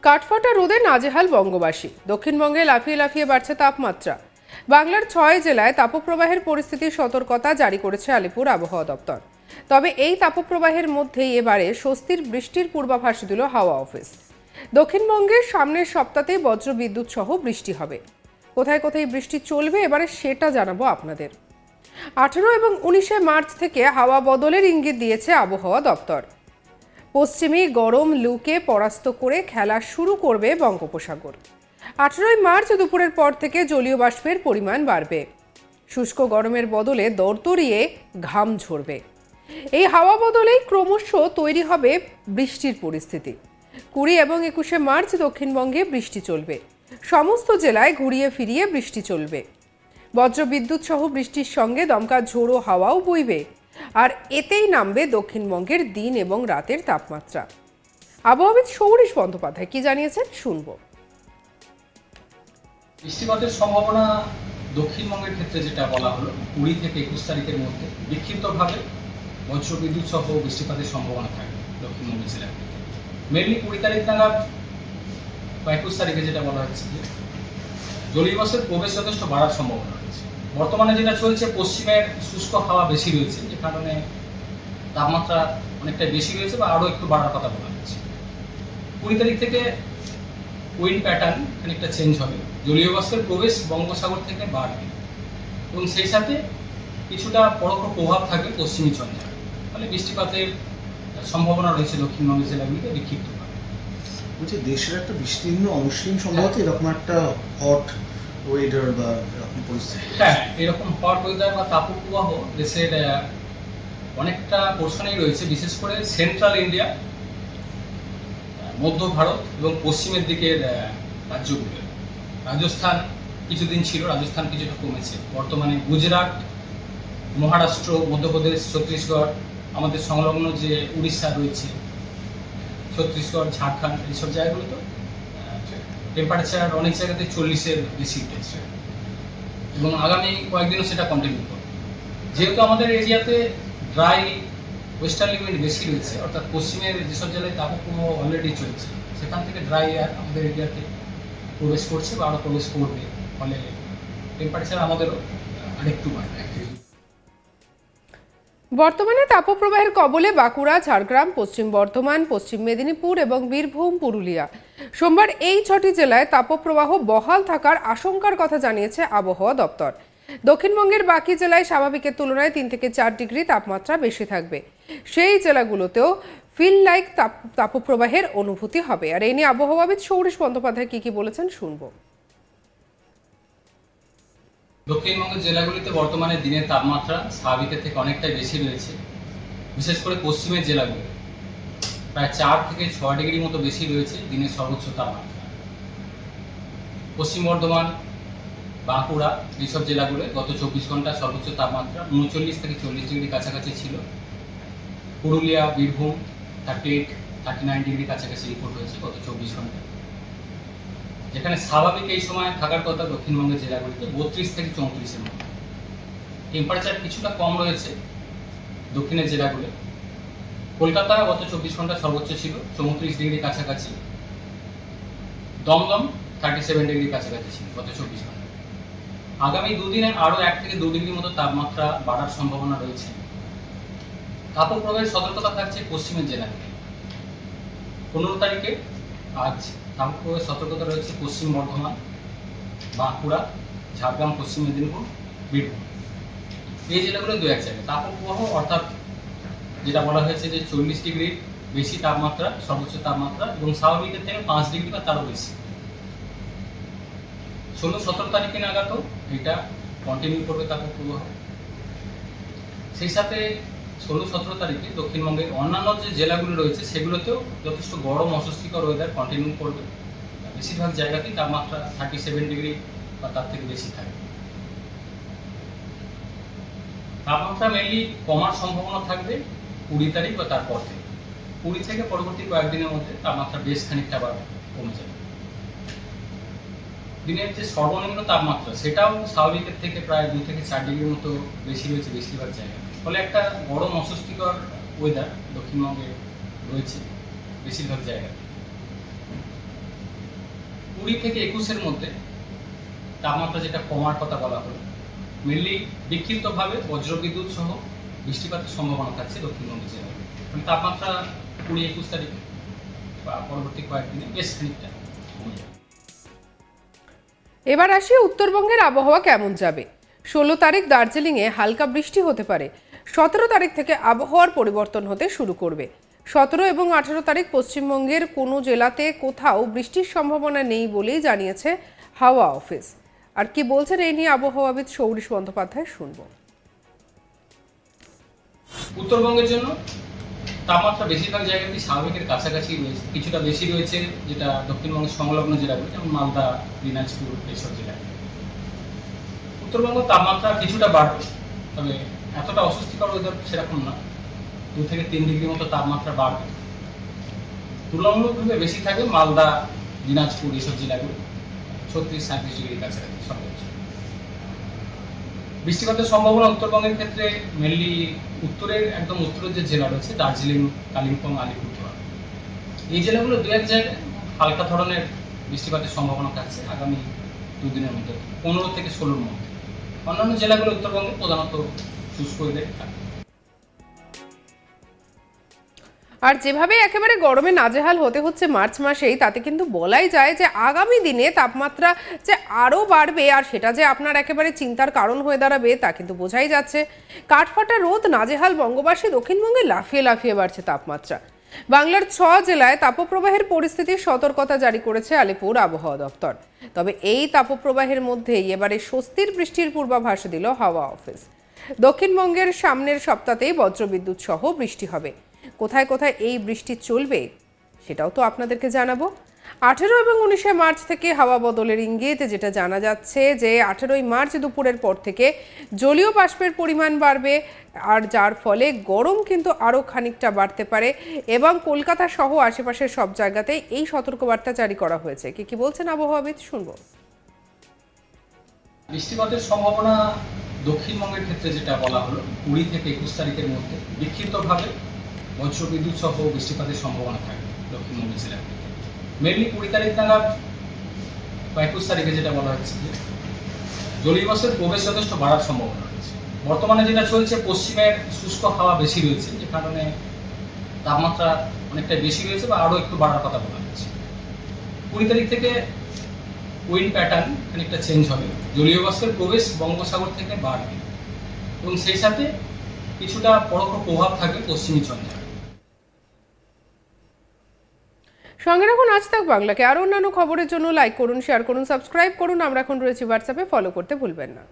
কাঠফাটা রোদে নাজেহাল বঙ্গবাসী। দক্ষিণবঙ্গে লাফিয়ে লাফিয়ে বাড়ছে তাপমাত্রা। বাংলার 6 জেলায় তাপপ্রবাহের পরিস্থিতির সতর্কতা জারি করেছে আলিপুর আবহাওয়া দপ্তর। তবে এই তাপপ্রবাহের মধ্যেই এবারে স্বস্তির বৃষ্টির পূর্বাভাস দিল হাওয়া অফিস। দক্ষিণবঙ্গের সামনের সপ্তাহে বজ্রবিদ্যুৎ সহ বৃষ্টি হবে। কোথায় কোথায় বৃষ্টি চলবে এবারে সেটা জানাবো আপনাদের। 18 এবং 19 মার্চ থেকে হাওয়া বদলের ইঙ্গিত দিয়েছে আবহাওয়া দপ্তর। পশ্চিমী গরম লুকে পরাস্ত করে খেলা শুরু করবে বঙ্গোপসাগর। 18 মার্চ দুপুরের পর থেকে জলীয় বাষ্পের পরিমাণ বাড়বে। শুষ্ক গরমের বদলে দরদরিয়ে ঘাম ঝরবে। এই হাওয়া বদলেই ক্রমশ তৈরি হবে বৃষ্টির পরিস্থিতি। 20 এবং 21 মার্চ দক্ষিণবঙ্গে বৃষ্টি চলবে। সমস্ত জেলায় ঘুরিয়ে ফিরিয়ে বৃষ্টি চলবে। বজ্রবিদ্যুৎ সহ বৃষ্টির সঙ্গে দমকা ঝোড়ো হাওয়াও বইবে। আর এতেই নামবে দক্ষিণবঙ্গের দিন এবং রাতের তাপমাত্রা। আবহাওয়াবিদ সৌরিশ বন্দ্যোপাধ্যায় কি জানিয়েছেন শুনবো। বৃষ্টিপাতের সম্ভাবনা দক্ষিণবঙ্গের ক্ষেত্রে যেটা বলা হলো 20 থেকে 21 তারিখের মধ্যে বিক্ষিপ্তভাবে বজ্রবিদ্যুৎ সহ বৃষ্টিপাতের সম্ভাবনা থাকবে দক্ষিণবঙ্গের জেলায়। মেনলি 20 তারিখ নাগাদ বা 21 তারিখে যেটা বলা হচ্ছে যে জলীয় বাষ্পের প্রবেশ যথেষ্ট বাড়ার সম্ভাবনা রয়েছে। বর্তমানে যেটা চলছে পশ্চিমের শুষ্ক হাওয়া বেশি রয়েছে, যে কারণে তাপমাত্রা অনেকটাই বেশি রয়েছে বা আরও একটু বাড়ার কথা বলা হচ্ছে। 20 তারিখ থেকে উইন্ড প্যাটার্ন খানিকটা চেঞ্জ হবে। জলীয় বাষ্পের প্রবেশ বঙ্গোপসাগর থেকে বাড়বে এবং সেই সাথে কিছুটা পরোক্ষ প্রভাব থাকবে পশ্চিমী ঝঞ্ঝার। ফলে বৃষ্টিপাতের সম্ভাবনা রয়েছে দক্ষিণবঙ্গের জেলাগুলিতে বিক্ষিপ্তভাবে। বলছি দেশের একটা বিস্তীর্ণ অংশহীন সম্ভবত এরকম একটা হট ওয়েদার বা এরকম পরিস্থিতি। হ্যাঁ, এরকম হট ওয়েদার বা তাপপ্রবাহ দেশের অনেকটা পোর্শনেই রয়েছে, বিশেষ করে সেন্ট্রাল ইন্ডিয়া, মধ্য ভারত এবং পশ্চিমের দিকের রাজ্যগুলো। রাজস্থান কিছুদিন ছিল, রাজস্থান কিছুটা কমেছে। বর্তমানে গুজরাট, মহারাষ্ট্র, মধ্যপ্রদেশ, ছত্তিশগড়, আমাদের সংলগ্ন যে উড়িষ্যা রয়েছে, ছত্তিশগড়, ঝাড়খণ্ড, এইসব জায়গাগুলোতে টেম্পারেচার অনেক জায়গাতে 40-এর বেশি উঠেছে এবং আগামী কয়েকদিনও সেটা কন্টিনিউ করবে। যেহেতু আমাদের এরিয়াতে ড্রাই ওয়েস্টার্লি উইন্ড বেশি রয়েছে, অর্থাৎ পশ্চিমের যেসব জেলায় তাপপ্রবাহ অলরেডি চলছে সেখান থেকে ড্রাই এয়ার আমাদের এরিয়াতে প্রবেশ করছে বা আরও প্রবেশ করবে। ফলে টেম্পারেচার আমাদেরও আরেকটু বাড়বে। বর্তমানে তাপপ্রবাহের কবলে বাঁকুড়া, ঝাড়গ্রাম, পশ্চিম বর্ধমান, পশ্চিম মেদিনীপুর এবং বীরভূম, পুরুলিয়া। সোমবার এই 6টি জেলায় তাপপ্রবাহ বহাল থাকার আশঙ্কার কথা জানিয়েছে আবহাওয়া দপ্তর। দক্ষিণবঙ্গের বাকি জেলায় স্বাভাবিকের তুলনায় 3 থেকে 4 ডিগ্রি তাপমাত্রা বেশি থাকবে। সেই জেলাগুলোতেও ফিল লাইক তাপপ্রবাহের অনুভূতি হবে। আর এই নিয়ে আবহাওয়াবিদ সৌরিশ বন্দ্যোপাধ্যায় কি বলেছেন শুনবো। দক্ষিণবঙ্গের জেলাগুলিতে বর্তমানে দিনের তাপমাত্রা স্বাভাবিকের থেকে অনেকটাই বেশি রয়েছে। বিশেষ করে পশ্চিমের জেলাগুলো প্রায় 4 থেকে 6 ডিগ্রি মতো বেশি রয়েছে দিনের সর্বোচ্চ তাপমাত্রা। পশ্চিম বর্ধমান, বাঁকুড়া এইসব জেলাগুলো গত 24 ঘন্টা সর্বোচ্চ তাপমাত্রা 39 থেকে 40 ডিগ্রি কাছাকাছি ছিল। পুরুলিয়া, বীরভূম 38-39 ডিগ্রি কাছাকাছি রিপোর্ট হয়েছে গত 24 ঘন্টা। যেখানে স্বাভাবিক এই সময় থাকার কথা দক্ষিণবঙ্গের জেলাগুলিতে 32 থেকে 34-এর মধ্যে। টেম্পারেচার কিছুটা কম রয়েছে দক্ষিণের জেলাগুলো। কলকাতা গত 24 ঘন্টা সর্বোচ্চ ছিল 34 ডিগ্রি কাছাকাছি। দমদম 37 ডিগ্রি কাছাকাছি ছিল গত 24 ঘন্টা। আগামী দুদিনে আরও 1 থেকে 2 ডিগ্রি মতো তাপমাত্রা বাড়ার সম্ভাবনা রয়েছে। তাপপ্রবাহের সতর্কতা থাকছে পশ্চিমের জেলাগুলি। 15 তারিখে আজ তাপপ্রবাহের সতর্কতা রয়েছে পশ্চিম বর্ধমান, বাঁকুড়া, ঝাড়গ্রাম, পশ্চিম মেদিনীপুর, বীরভূম এই জেলাগুলো 2-1 জায়গায় তাপপ্রবাহ, অর্থাৎ যেটা বলা হয়েছে যে 40 ডিগ্রির বেশি তাপমাত্রা সর্বোচ্চ তাপমাত্রা এবং স্বাভাবিকের থেকে 5 ডিগ্রি বা তারও বেশি। 16-17 তারিখে নাগাদও এটা কন্টিনিউ করবে তাপপ্রবাহ। সেই সাথে 16-17 তারিখে দক্ষিণবঙ্গের অন্যান্য যে জেলাগুলো রয়েছে সেগুলোতেও যথেষ্ট গরম অস্বস্তিকর ওয়েদার কন্টিনিউ করবে। বেশিরভাগ জায়গাতেই তাপমাত্রা 37 ডিগ্রি বা তার থেকে বেশি থাকবে। তাপমাত্রা মেনলি কমার সম্ভাবনা থাকবে 20 তারিখ বা তারপর থেকে। 20 থেকে পরবর্তী কয়েকদিনের মধ্যে তাপমাত্রা বেশ খানিকটা আবার কমে যাবে। দিনের যে সর্বনিম্ন তাপমাত্রা সেটাও স্বাভাবিকের থেকে প্রায় 2 থেকে 4 ডিগ্রির মতো বেশি রয়েছে বেশিরভাগ জায়গায়। ফলে একটা গরম অস্বস্তিকর ওয়েদার দক্ষিণবঙ্গে রয়েছে বেশিরভাগ জায়গায়। 20 থেকে 21-এর মধ্যে তাপমাত্রা যেটা কমার কথা বলা হলো, মেনলি বিক্ষিপ্তভাবে বজ্রবিদ্যুৎ সহ বৃষ্টিপাতের সম্ভাবনা থাকছে দক্ষিণবঙ্গ জেলায়। মানে তাপমাত্রা 20-21 তারিখ বা পরবর্তী কয়েকদিনে বেশ খানিকটা কমে যাবে। এবার আসি উত্তরবঙ্গের আবহাওয়া কেমন যাবে। 16 তারিখ দার্জিলিংয়ে হালকা বৃষ্টি হতে পারে। 17 তারিখ থেকে আবহাওয়ার পরিবর্তন হতে শুরু করবে। 17 এবং 18 তারিখ পশ্চিমবঙ্গের কোনো জেলাতে কোথাও বৃষ্টির সম্ভাবনা নেই বলেই জানিয়েছে হাওয়া অফিস। আর কি বলছেন এই নিয়ে আবহাওয়াবিদ সৌরিশ বন্দ্যোপাধ্যায়, শুনবো। উত্তরবঙ্গের জন্য তাপমাত্রা বেশিরভাগ জায়গাতেই স্বাভাবিকের কাছাকাছি রয়েছে, কিছুটা বেশি রয়েছে যেটা দক্ষিণবঙ্গের সংলগ্ন জেলাগুলো যেমন মালদা, দিনাজপুর এইসব জেলায়। উত্তরবঙ্গ তাপমাত্রা কিছুটা বাড়বে, তবে এতটা অস্বস্তিকর ওয়েদার সেরকম না। 2 থেকে 3 ডিগ্রি মতো তাপমাত্রা বাড়বে। তুলনামূলকভাবে বেশি থাকবে মালদা, দিনাজপুর এইসব জেলাগুলো 36-37 ডিগ্রির কাছাকাছি সর্বোচ্চ। বৃষ্টিপাতের সম্ভাবনা উত্তরবঙ্গের ক্ষেত্রে মেনলি উত্তরের একদম উত্তরের যে জেলা রয়েছে দার্জিলিং, কালিম্পং, আলিপুরদুয়ার এই জেলাগুলো 2-1 জায়গায় হালকা ধরনের বৃষ্টিপাতের সম্ভাবনা থাকছে আগামী 2 দিনের মধ্যে, 15 থেকে 16-র মধ্যে। অন্যান্য জেলাগুলো উত্তরবঙ্গে প্রধানত শুষ্ক ওয়েদার থাকবে। আর যেভাবে একেবারে গরমে নাজেহাল হতে হচ্ছে মার্চ মাসেই, তাতে কিন্তু বলাই যায় যে আগামী দিনে তাপমাত্রা যে আরও বাড়বে আর সেটা যে আপনার একেবারে চিন্তার কারণ হয়ে দাঁড়াবে তা কিন্তু বোঝাই যাচ্ছে। কাঠফাটা রোদ, নাজেহাল বঙ্গবাসী, দক্ষিণবঙ্গে লাফিয়ে লাফিয়ে বাড়ছে তাপমাত্রা। বাংলার 6 জেলায় তাপপ্রবাহের পরিস্থিতির সতর্কতা জারি করেছে আলিপুর আবহাওয়া দপ্তর। তবে এই তাপপ্রবাহের মধ্যেই এবারে স্বস্তির বৃষ্টির পূর্বাভাস দিল হাওয়া অফিস। দক্ষিণবঙ্গের সামনের সপ্তাহেই বজ্রবিদ্যুৎ সহ বৃষ্টি হবে। কোথায় কোথায় এই বৃষ্টি চলবে সেটাও তো আপনাদেরকে জানাবো। 18 এবং 19 মার্চ থেকে হাওয়া বদলের ইঙ্গিত, যেটা জানা যাচ্ছে যে 18 মার্চ দুপুরের পর থেকে জলীয় বাষ্পের পরিমাণ বাড়বে, আর যার ফলে গরম কিন্তু আরও খানিকটা বাড়তে পারে। এবং কলকাতা সহ আশেপাশের সব জায়গাতেই এই সতর্কবার্তা জারি করা হয়েছে। কি বলছেন আবহাওয়াবিদ, শুনবো। বৃষ্টিপাতের সম্ভাবনা দক্ষিণবঙ্গের ক্ষেত্রে যেটা বলা হলো 20 থেকে 21 তারিখের মধ্যে বিক্ষিপ্তভাবে বজ্রবিদ্যুৎ সহ বৃষ্টিপাতের সম্ভাবনা থাকবে দক্ষিণবঙ্গ জেলায়। মেনলি 20 তারিখ নাগাদ বা 21 তারিখে যেটা বলা হচ্ছে যে জলীয় বাষ্পের প্রবেশ যথেষ্ট বাড়ার সম্ভাবনা রয়েছে। বর্তমানে যেটা চলছে, পশ্চিমের শুষ্ক হাওয়া বেশি রয়েছে, যে কারণে তাপমাত্রা অনেকটা বেশি রয়েছে বা আরও একটু বাড়ার কথা বলা হচ্ছে। 20 তারিখ থেকে উইন্ড প্যাটার্ন খানিকটা চেঞ্জ হবে, জলীয় বাষ্পের প্রবেশ বঙ্গোপসাগর থেকে বাড়বে এবং সেই সাথে কিছুটা পরোক্ষ প্রভাব থাকবে পশ্চিমী ঝঞ্ঝা। সঙ্গে রাখুন আজ তাক বাংলাকে। আর অন্যান্য খবরের জন্য লাইক করুন, শেয়ার করুন, সাবস্ক্রাইব করুন। আমরা এখন রয়েছি হোয়াটসঅ্যাপে, ফলো করতে ভুলবেন না।